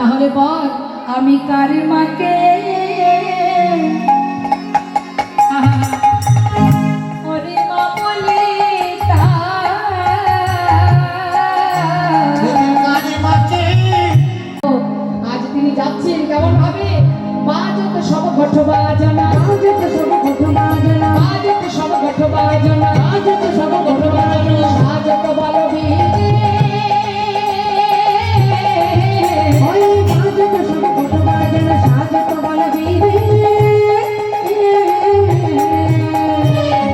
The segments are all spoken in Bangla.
তাহলে বল আমি কার মাকে ওরে মা বলে আজ তিনি যাচ্ছেন কেমন ভাবে বাজত সব ঘট বাজনা বাজত সব ঘট বাজনা বাজত সব ঘট বাজনা বাজত সব ঘট বাজনা সাজত বলবি ওই বাজত সব ঘট বাজনা সাজত বলবি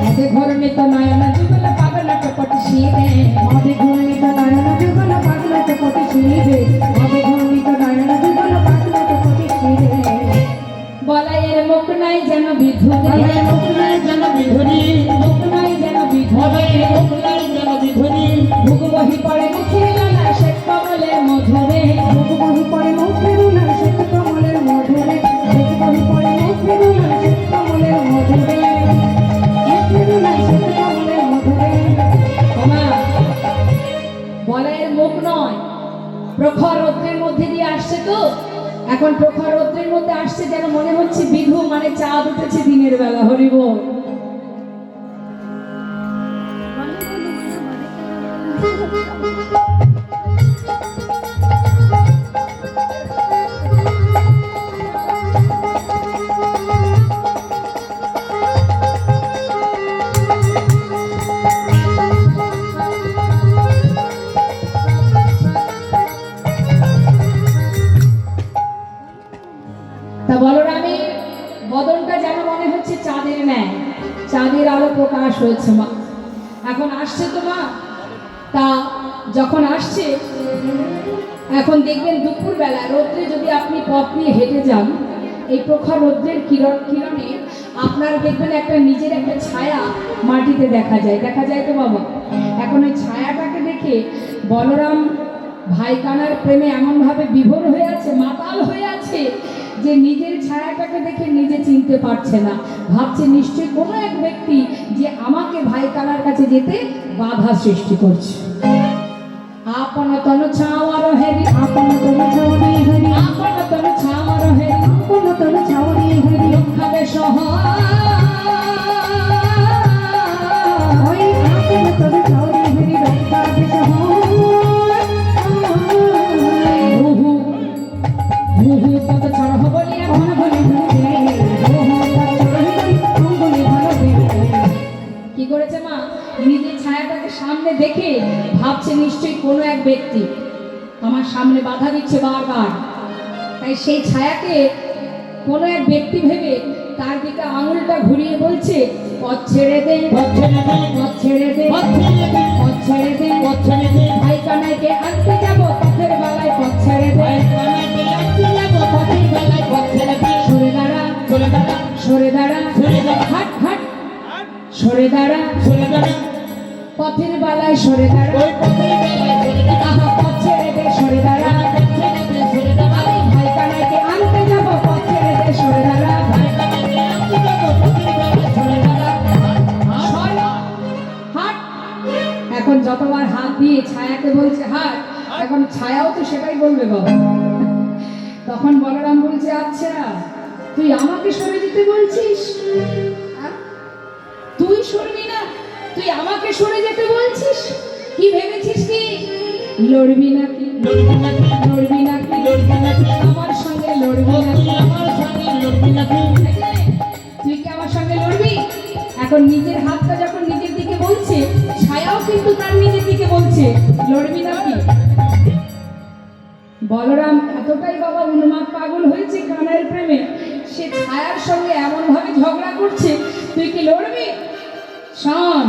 মদে ঘরনে তো নয়না যুগল পাগল কপটি শিবে মদে ঘরনে তো নয়না যুগল পাগল কপটি শিবে মদে ঘরনে তো নয়না যুগল পাগল কপটি শিবে বলায়ের মুখ নাই যেন বিধুরে মুখ নাই যেন বিধুরি মুখ নাই যেন বিধুরে মুখ নাই যেন বিধুরি মুখ বহি পড়ে মুখের লালা শ্বেত কমলের মধুরে মুখ বহি পড়ে মুখের লালা শ্বেত কমলের মধুরে মুখ বহি পড়ে মুখের লালা শ্বেত কমলের মধুরে মুখের লালা শ্বেত কমলের মধুরে ওমা বলায়ের মুখ নয় প্রখর রৌদ্রের মধ্যে দিয়ে আসছে তো এখন প্রখর রৌদ্রের মধ্যে আসছে যেন মনে হচ্ছে বিধু মানে চাঁদ উঠেছে দিনের বেলা হরি বল তা বলরামে বদনটা যেন মনে হচ্ছে চাঁদের ন্যায় চাঁদের আলো প্রকাশ হয়েছে মা এখন আসছে তো মা তা যখন আসছে এখন দেখবেন দুপুর বেলা রৌদ্রে যদি আপনি পথ নিয়ে হেঁটে যান এই প্রখর রৌদ্রের কিরণে আপনার দেখবেন একটা নিজের একটা ছায়া মাটিতে দেখা যায় তো বাবা এখন ওই ছায়াটাকে দেখে বলরাম ভাই কানার প্রেমে এমনভাবে বিভোর হয়ে আছে মাতাল হয়ে আছে যে নিজের ছায়াটাকে দেখে নিজে চিনতে পারছে না ভাবছে নিশ্চয়ই কোনো এক ব্যক্তি যে আমাকে ভাই কানার কাছে যেতে বাধা সৃষ্টি করছে আপন তন ছাওয়ার হেরি আপন তন ছাওয়ারি হেরি আপন তন ছাওয়ার হেরি আপন তন ছাওয়ারি হেরি লক্ষাবে সহায় ওই আপন তন ছাওয়ারি হেরি লক্ষাবে সহায় মুহু কত ছাড় বলিয়া মন বলি কি করেছে মা নিজের ছায়াটাকে সামনে দেখে ভাবছে নিশ্চয়ই কোনো এক ব্যক্তি আমার সামনে বাধা দিচ্ছে বারবার তাই সেই ছায়াকে কোনো এক ব্যক্তি ভেবে তার দিকে আঙুলটা ঘুরিয়ে বলছে পথ ছেড়ে দে পথ ছেড়ে দে পথ ছেড়ে দে পথ ছেড়ে দে পথ ছেড়ে দে পথ ছেড়ে দে ভাই কানাইকে আনতে যাব পথের বেলায় পথ ছেড়ে দে ভাই কানাইকে আনতে যাব পথের বেলায় পথ ছেড়ে দে সরে দাঁড়া সরে দাঁড়া সরে দাঁড়া সরে দাঁড়া হাট হাট সরে দাঁড়া পথের বেলায় সরে দাঁড়া ওই পথের বেলায় সরে দাঁড়া পথ ছেড়ে দে সরে দাঁড়া পথ ছেড়ে দে সরে দাঁড়া ভাই কানাইকে আনতে যাব পথ ছেড়ে দে সরে দাঁড়া ভাই কানাইকে আনতে যাব পথের বেলায় সরে দাঁড়া হাট এখন যতবার হাত দিয়ে ছায়াকে বলছে হাট এখন ছায়াও তো সেটাই বলবে বাবা তখন বলরাম বলছে আচ্ছা তুই আমাকে সরে যেতে বলছিস তুই সরবি না তুই আমাকে সরে যেতে বলছিস কি ভেবেছিস কি লড়বি নাকি লড়বি নাকি আমার সঙ্গে লড়বি নাকি আমার সঙ্গে লড়বি নাকি তুই কি আমার সঙ্গে লড়বি এখন নিজের হাতটা যখন নিজের দিকে বলছে ছায়াও কিন্তু তার নিজের দিকে বলছে লড়বি নাকি বলরাম এতটাই বাবা উন্মাদ পাগল হয়েছে কানাইয়ের প্রেমে সে ছায়ার সঙ্গে এমনভাবে ঝগড়া করছে তুই কি লড়বি শোন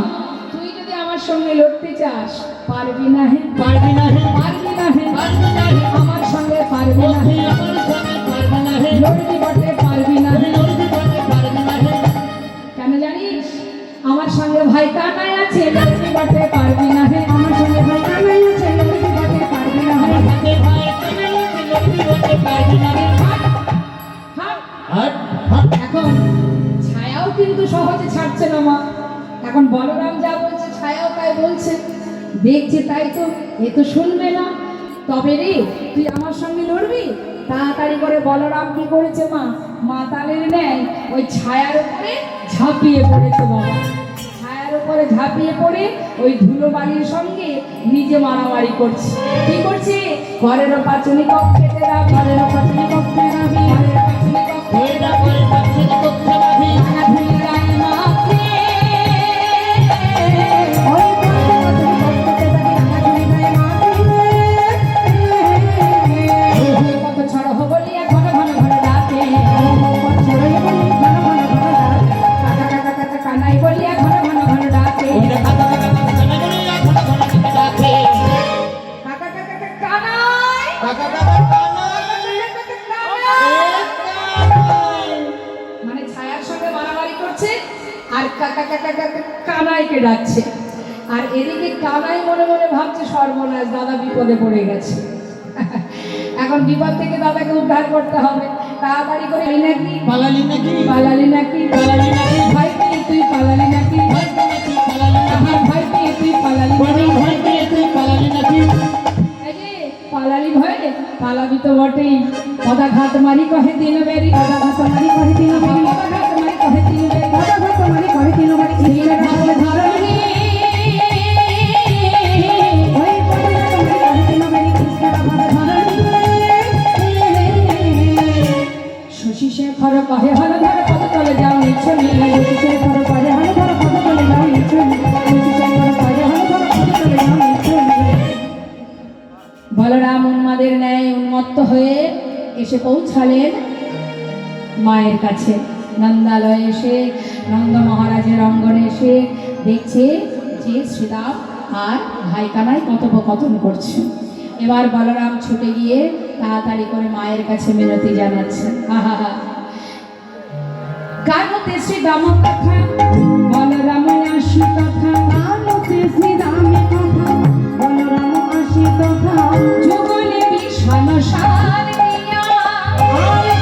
তুই যদি আমার সঙ্গে লড়তে চাস পারবি না হে পারবি না হে পারবি না হে পারবি না হে আমার সঙ্গে পারবি না হে আমার সঙ্গে পারবি না হে লড়বি বটে পারবি না হে লড়বি বটে পারবি না হে কেন জানিস আমার সঙ্গে ভাই কানাই আছে লড়বি বটে পারবি না হে আমার সঙ্গে ভাই কানাই আছে লড়বি বটে পারবি না হে হাতে ভাই কানাই আছে লড়বি বটে পারবি না হে হাট হাট হাট এখন ছায়াও কিন্তু সহজে ছাড়ছে না মা এখন বলরাম যা বলছে ছায়াও তাই বলছে দেখছে তাই তো এ তো শুনবে না তবে রে তুই আমার সঙ্গে লড়বি? তাড়াতাড়ি করে বলরাম কি করেছে মা, মাতালের ন্যায় ওই ছায়ার উপরে ঝাঁপিয়ে পড়েছে বাবা। ছায়ার উপরে ঝাঁপিয়ে পড়ে ওই ধুলোবালির সঙ্গে নিজে মারামারি করছে। কি করছে? ঘরের পাঁচুনি কক্ষে দেরা, ঘরের পাঁচুনি কক্ষে রাবি, ঘরের পাঁচুনি কক্ষে রাবি, পাঁচুনি কক্ষে রাবি, টাকা ধুলি গায়ে মাখে। ওই পাঁচুনি কক্ষে রাবি, টাকা ধুলি গায়ে মাখে। কত ছড় বলিয়া ঘন ঘন ঘন ডাকে, ছড়ে বলি ঘন ঘন ঘন ডাকে, কাকা কাকা কাকা কানাই বলিয়া ঘন ঘন ঘন ডাকে, কাকা কাকা কাকা কানাই বলিয়া ঘন ঘন ঘন ডাকে, কাকা কাকা কাকা কানাই, কাকা কাকা কানাই, মানে ছায়ার সঙ্গে মারামারি করছে আর কাকা কাকা কাকা কানাইকে ডাকছে। আর এদিকে কানাই মনে মনে ভাবছে সর্বনাশ, দাদা বিপদে পড়ে গেছে। এখন বিপদ থেকে দাদাকে উদ্ধার করতে হবে। তাড়াতাড়ি করে নাকি পালালি নাকি পালালি নাকি পালালি নাকি, ভাই পেয়ে তুই পালালি নাকি, ভাই পেয়ে তুই পালালি নাকি, ভাই পেয়ে তুই পালালি নাকি, ভাই পেয়ে তুই পালালি নাকি। এই যে পালালি ভয়ে পালাবি তো বটেই। পদাঘাত মারি কহে দিন বেরি, পদাঘাত মারি কহে দিন বেরি, পদাঘাত মারি কহে দিন বেরি, পদাঘাত মারি কহে দিন বেরি, ছেলে ঢালে ধরনি ওই পদাঘাত মারি কহে দিন বেরি, কৃষ্ণের ভাবে ধরনি। শশী শেখর কহে হল ধর পদ তলে যাও নিচ্ছনি, শশী শেখর কহে হল ধর পদ তলে যাও নিচ্ছনি, শশী শেখর কহে হল ধর পদ তলে যাও নিচ্ছনি। বলরাম উন্মাদের ন্যায় উন্মত্ত হয়ে এসে পৌঁছালেন মায়ের কাছে। নন্দালয়ে এসে নন্দ মহারাজের অঙ্গনে এসে দেখছে যে শ্রীরাম আর ভাই কানাই কথোপকথন করছে। এবার বলরাম ছুটে গিয়ে তাড়াতাড়ি করে মায়ের কাছে মিনতি জানাচ্ছেন। আহা, কানতে শ্রীরাম কথা বলরাম আসি কথা, কানতে শ্রীরাম কথা বলরাম আসি কথা, যুগলে বিশাল শান দিয়া,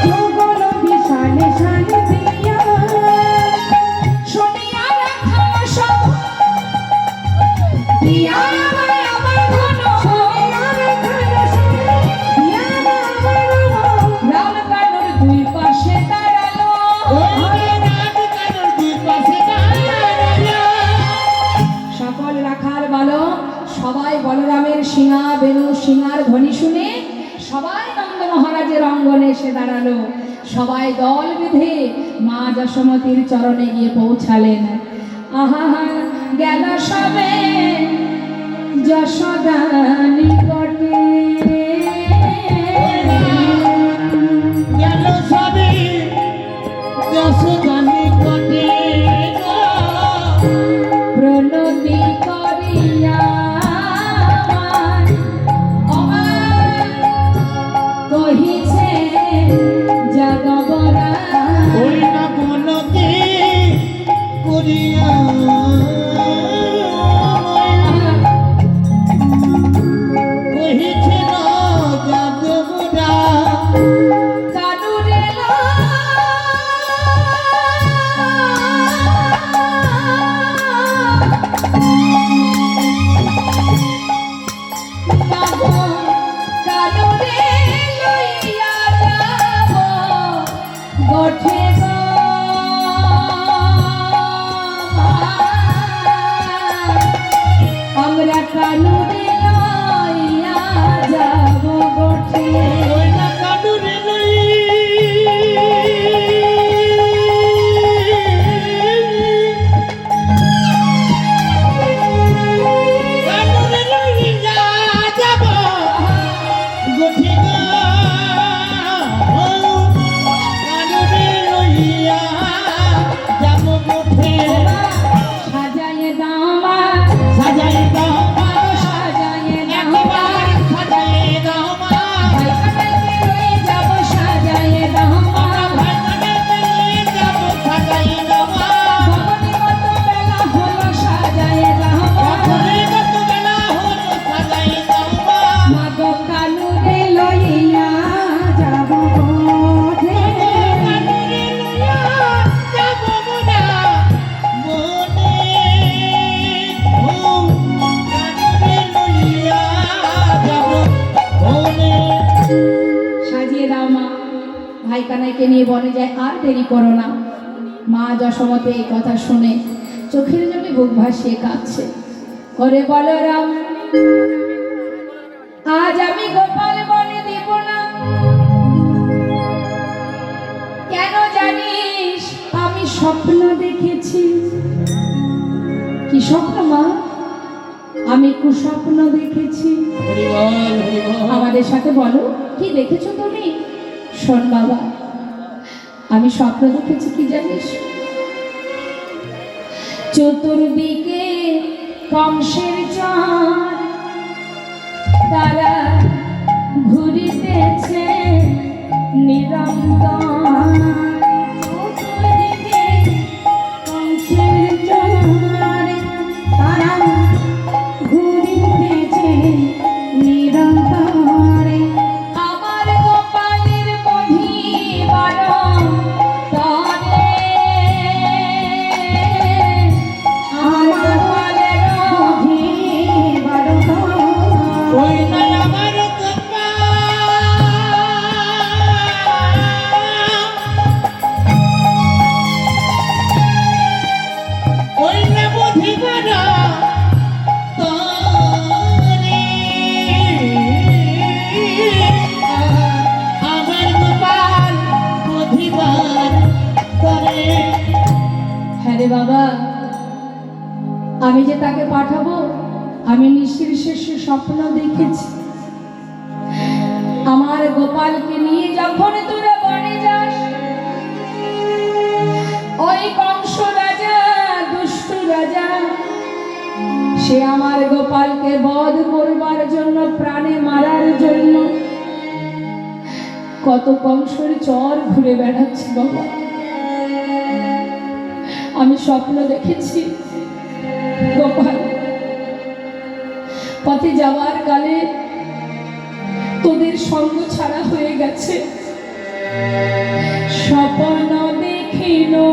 যুগল বিশাল শান দিয়া, শুনিয়া রাখাল সব দিয়া সবাই বলরামের সিঙা বেনু সিঙার ধ্বনি শুনে সবাই নন্দ মহারাজের অঙ্গনে এসে দাঁড়ালো। সবাই দল বেঁধে মা যশোমতীর চরণে গিয়ে পৌঁছালেন। আহা গেল সবে যশোদা নিকটে, গেল সবে যশোদা নিকটে, প্রণতি করিয়া কহিছে জগবরা, ওই না প্রণতি করিয়া কহিছে না ভাই কানাইকে নিয়ে বনে যায়, আর দেরি করো না। মা যশোমতি এই কথা শুনে চোখের জলে বুক ভাসিয়ে কাঁদছে। ওরে বলরাম, আজ আমি গোপাল বনে দিব না। কেন জানিস? আমি স্বপ্ন দেখেছি। কি স্বপ্ন মা? আমি কুস্বপ্ন দেখেছি। আমাদের সাথে বলো, কি দেখেছো তুমি? শোন বাবা, আমি স্বপ্ন দেখেছি কি জানিস? চতুর্দিকে কংসের চর, তারা ঘুরিতেছে নিরন্তর। চতুর্দিকে কংসের চর, তারা ঘুরিতেছে নিরন্তর। আমার গোপালের মধিবার তরে, আমার গোপালের মধিবার তরে, ওই নয় আমার ওই না মধিবার তরে, আমার গোপাল মধিবার তরে। হ্যাঁ রে বাবা, আমি যে তাকে পাঠাবো, আমি নিশির শেষে স্বপ্ন দেখেছি। আমার গোপালকে নিয়ে যখন তোরা বনে যাস, ওই কংস রাজা, দুষ্ট রাজা, সে আমার গোপালকে বধ করবার জন্য, প্রাণে মারার জন্য কত কংসের চর ঘুরে বেড়াচ্ছে বাবা। আমি স্বপ্ন দেখেছি গোপাল পথে যাওয়ার কালে তোদের সঙ্গ ছাড়া হয়ে গেছে। স্বপ্ন দেখিনো